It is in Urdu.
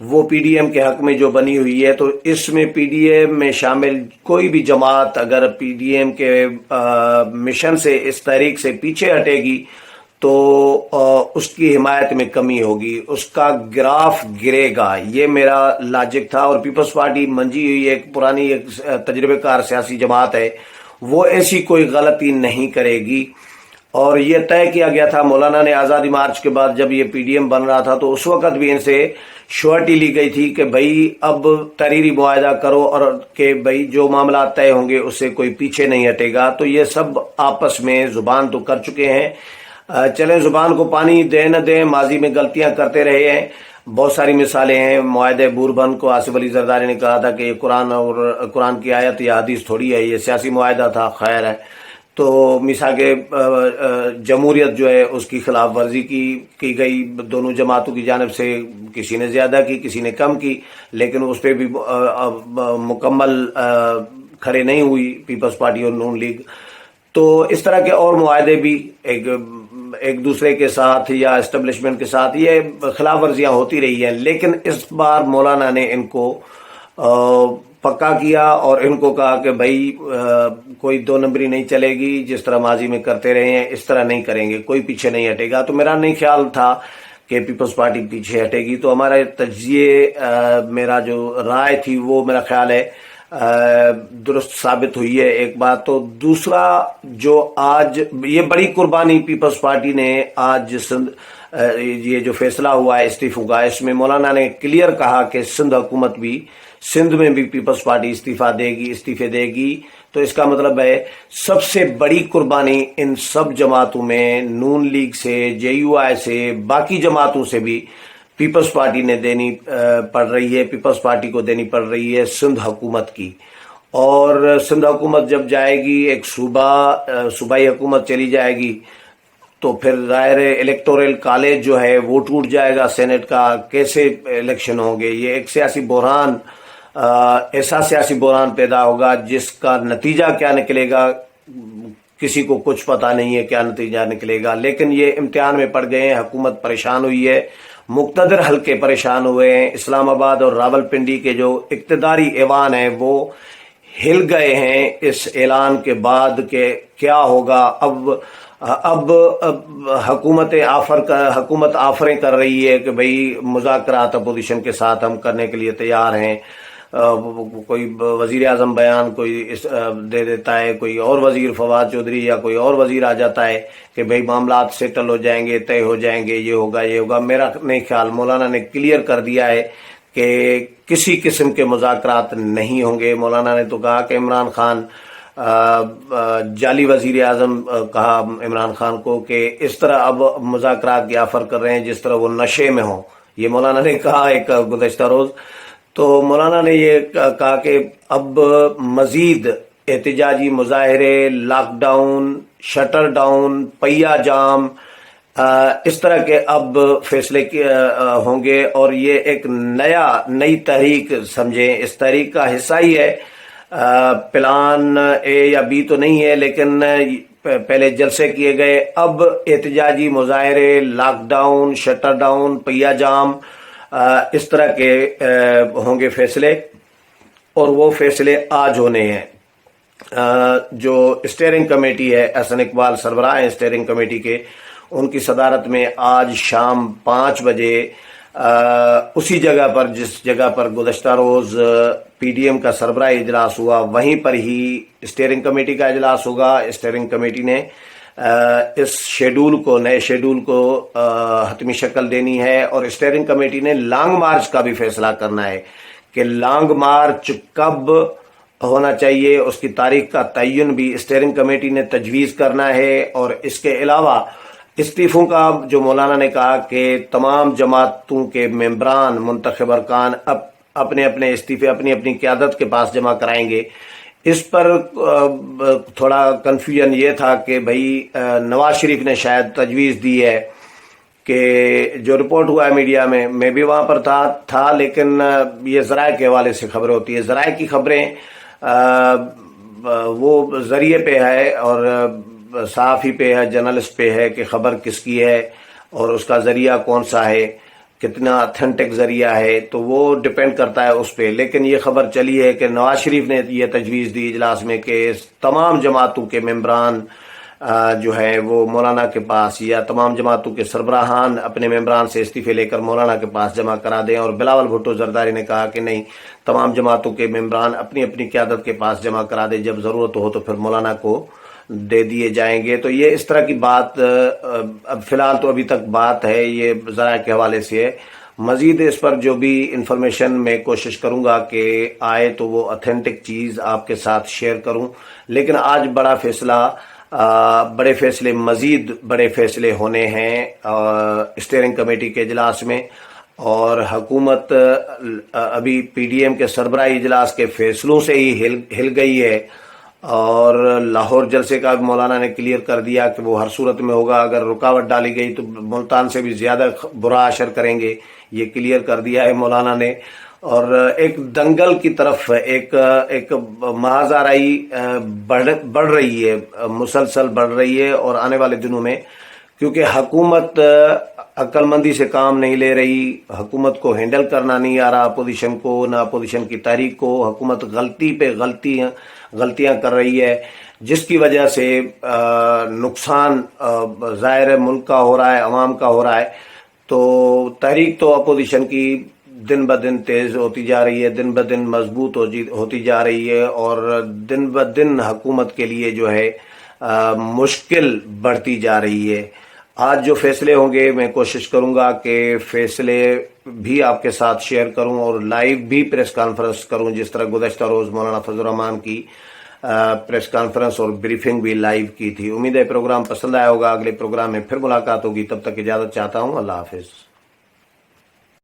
وہ پی ڈی ایم کے حق میں جو بنی ہوئی ہے، تو اس میں پی ڈی ایم میں شامل کوئی بھی جماعت اگر پی ڈی ایم کے مشن سے، اس تحریک سے پیچھے ہٹے گی تو اس کی حمایت میں کمی ہوگی، اس کا گراف گرے گا، یہ میرا لاجک تھا۔ اور پیپلز پارٹی منجی ہوئی ایک پرانی ایک تجربے کار سیاسی جماعت ہے، وہ ایسی کوئی غلطی نہیں کرے گی۔ اور یہ طے کیا گیا تھا مولانا نے آزادی مارچ کے بعد جب یہ پی ڈی ایم بن رہا تھا، تو اس وقت بھی ان سے شورٹی لی گئی تھی کہ بھائی اب تحریری معاہدہ کرو اور کہ بھائی جو معاملات طے ہوں گے اس سے کوئی پیچھے نہیں ہٹے گا۔ تو یہ سب آپس میں زبان تو کر چکے ہیں، چلیں زبان کو پانی دیں نہ دیں، ماضی میں غلطیاں کرتے رہے ہیں، بہت ساری مثالیں ہیں۔ معاہدہ بوربن کو آصف علی زرداری نے کہا تھا کہ یہ قرآن کی آیت یا حدیث تھوڑی ہے، یہ سیاسی معاہدہ تھا، خیر ہے۔ تو میثاق جمہوریت جو ہے اس کی خلاف ورزی کی گئی دونوں جماعتوں کی جانب سے، کسی نے زیادہ کی کسی نے کم کی، لیکن اس پہ بھی مکمل کھڑے نہیں ہوئی پیپلز پارٹی اور نون لیگ۔ تو اس طرح کے اور معاہدے بھی ایک دوسرے کے ساتھ یا اسٹیبلشمنٹ کے ساتھ یہ خلاف ورزیاں ہوتی رہی ہیں، لیکن اس بار مولانا نے ان کو پکا کیا اور ان کو کہا کہ بھائی کوئی دو نمبری نہیں چلے گی، جس طرح ماضی میں کرتے رہے ہیں اس طرح نہیں کریں گے، کوئی پیچھے نہیں ہٹے گا۔ تو میرا نہیں خیال تھا کہ پیپلز پارٹی پیچھے ہٹے گی، تو ہمارا تجزیے میرا جو رائے تھی وہ میرا خیال ہے درست ثابت ہوئی ہے، ایک بات۔ تو دوسرا جو آج یہ بڑی قربانی پیپلز پارٹی نے آج یہ جو فیصلہ ہوا ہے استعفوں کا، اس میں مولانا نے کلیئر کہا کہ سندھ حکومت بھی، سندھ میں بھی پیپلز پارٹی استعفے دے گی۔ تو اس کا مطلب ہے سب سے بڑی قربانی ان سب جماعتوں میں، نون لیگ سے، جے یو آئی سے، باقی جماعتوں سے بھی پیپلز پارٹی نے دینی پڑ رہی ہے، پیپلز پارٹی کو دینی پڑ رہی ہے سندھ حکومت کی۔ اور سندھ حکومت جب جائے گی، ایک صوبائی حکومت چلی جائے گی، تو پھر ظاہر الیکٹورل کالج جو ہے وہ ٹوٹ جائے گا سینٹ کا، کیسے الیکشن ہوں گے؟ یہ ایک سیاسی بحران، ایسا سیاسی بحران پیدا ہوگا جس کا نتیجہ کیا نکلے گا کسی کو کچھ پتا نہیں ہے کیا نتیجہ نکلے گا۔ لیکن یہ امتحان میں پڑ گئے ہیں، حکومت پریشان ہوئی ہے، مقتدر حلقے پریشان ہوئے ہیں، اسلام آباد اور راول پنڈی کے جو اقتداری ایوان ہیں وہ ہل گئے ہیں اس اعلان کے بعد کہ کیا ہوگا۔ اب حکومت آفریں کر رہی ہے کہ بھئی مذاکرات اپوزیشن کے ساتھ ہم کرنے کے لیے تیار ہیں۔ کوئی وزیر اعظم بیان کوئی دے دیتا ہے، کوئی اور وزیر فواد چودھری یا کوئی اور وزیر آ جاتا ہے کہ بھئی معاملات سیٹل ہو جائیں گے، طے ہو جائیں گے، یہ ہوگا۔ میرا نہیں خیال، مولانا نے کلیئر کر دیا ہے کہ کسی قسم کے مذاکرات نہیں ہوں گے۔ مولانا نے تو کہا کہ عمران خان جعلی وزیر اعظم کہا عمران خان کو کہ اس طرح اب مذاکرات کی آفر کر رہے ہیں جس طرح وہ نشے میں ہوں، یہ مولانا نے کہا ایک گزشتہ روز۔ تو مولانا نے یہ کہا کہ اب مزید احتجاجی مظاہرے، لاک ڈاؤن، شٹر ڈاؤن، پہیہ جام، اس طرح کے اب فیصلے ہوں گے، اور یہ ایک نئی تحریک سمجھیں، اس تحریک کا حصہ ہی ہے۔ پلان اے یا بی تو نہیں ہے، لیکن پہلے جلسے کیے گئے، اب احتجاجی مظاہرے، لاک ڈاؤن، شٹر ڈاؤن، پہیہ جام، اس طرح کے ہوں گے فیصلے، اور وہ فیصلے آج ہونے ہیں۔ جو اسٹیئرنگ کمیٹی ہے، احسن اقبال سربراہ ہیں اسٹیئرنگ کمیٹی کے، ان کی صدارت میں آج شام 5 بجے اسی جگہ پر جس جگہ پر گزشتہ روز پی ڈی ایم کا سربراہی اجلاس ہوا، وہیں پر ہی اسٹیئرنگ کمیٹی کا اجلاس ہوگا۔ اسٹیئرنگ کمیٹی نے اس نئے شیڈول کو حتمی شکل دینی ہے، اور اسٹیئرنگ کمیٹی نے لانگ مارچ کا بھی فیصلہ کرنا ہے کہ لانگ مارچ کب ہونا چاہیے، اس کی تاریخ کا تعین بھی اسٹیئرنگ کمیٹی نے تجویز کرنا ہے۔ اور اس کے علاوہ استعفوں کا جو مولانا نے کہا کہ تمام جماعتوں کے ممبران، منتخب ارکان اپنے اپنے استعفے اپنی اپنی قیادت کے پاس جمع کرائیں گے۔ اس پر تھوڑا کنفیوژن یہ تھا کہ بھئی نواز شریف نے شاید تجویز دی ہے کہ جو رپورٹ ہوا ہے میڈیا میں بھی وہاں پر تھا، لیکن یہ ذرائع کے حوالے سے خبریں ہوتی ہے، ذرائع کی خبریں وہ ذریعے پہ ہے اور صحافی پہ ہے، جرنلسٹ پہ ہے کہ خبر کس کی ہے اور اس کا ذریعہ کون سا ہے۔ کتنا اتھینٹک ذریعہ ہے تو وہ ڈپینڈ کرتا ہے اس پہ. لیکن یہ خبر چلی ہے کہ نواز شریف نے یہ تجویز دی اجلاس میں کہ تمام جماعتوں کے ممبران جو ہے وہ مولانا کے پاس یا تمام جماعتوں کے سربراہان اپنے ممبران سے استعفے لے کر مولانا کے پاس جمع کرا دیں. اور بلاول بھٹو زرداری نے کہا کہ نہیں، تمام جماعتوں کے ممبران اپنی اپنی قیادت کے پاس جمع کرا دیں، جب ضرورت ہو تو پھر مولانا کو دے دیے جائیں گے. تو یہ اس طرح کی بات اب فی الحال تو ابھی تک بات ہے، یہ ذرائع کے حوالے سے ہے. مزید اس پر جو بھی انفارمیشن میں کوشش کروں گا کہ آئے تو وہ اتھینٹک چیز آپ کے ساتھ شیئر کروں. لیکن آج بڑا فیصلہ، بڑے فیصلے، مزید بڑے فیصلے ہونے ہیں اسٹیئرنگ کمیٹی کے اجلاس میں. اور حکومت ابھی پی ڈی ایم کے سربراہی اجلاس کے فیصلوں سے ہی ہل گئی ہے. اور لاہور جلسے کا مولانا نے کلیئر کر دیا کہ وہ ہر صورت میں ہوگا، اگر رکاوٹ ڈالی گئی تو ملتان سے بھی زیادہ برا اثر کریں گے، یہ کلیئر کر دیا ہے مولانا نے. اور ایک دنگل کی طرف ایک محاذ آرائی بڑھ رہی ہے، مسلسل بڑھ رہی ہے. اور آنے والے دنوں میں کیونکہ حکومت عقل مندی سے کام نہیں لے رہی، حکومت کو ہینڈل کرنا نہیں آ رہا، اپوزیشن کو، نہ اپوزیشن کی تحریک کو، حکومت غلطی پہ غلطیاں کر رہی ہے، جس کی وجہ سے نقصان ظاہر ملک کا ہو رہا ہے، عوام کا ہو رہا ہے. تو تحریک تو اپوزیشن کی دن بدن تیز ہوتی جا رہی ہے، دن بدن مضبوط ہوتی جا رہی ہے، اور دن بدن حکومت کے لیے جو ہے مشکل بڑھتی جا رہی ہے. آج جو فیصلے ہوں گے میں کوشش کروں گا کہ فیصلے بھی آپ کے ساتھ شیئر کروں اور لائیو بھی پریس کانفرنس کروں، جس طرح گزشتہ روز مولانا فضل الرحمان کی پریس کانفرنس اور بریفنگ بھی لائیو کی تھی. امید ہے پروگرام پسند آیا ہوگا. اگلے پروگرام میں پھر ملاقات ہوگی، تب تک اجازت چاہتا ہوں. اللہ حافظ.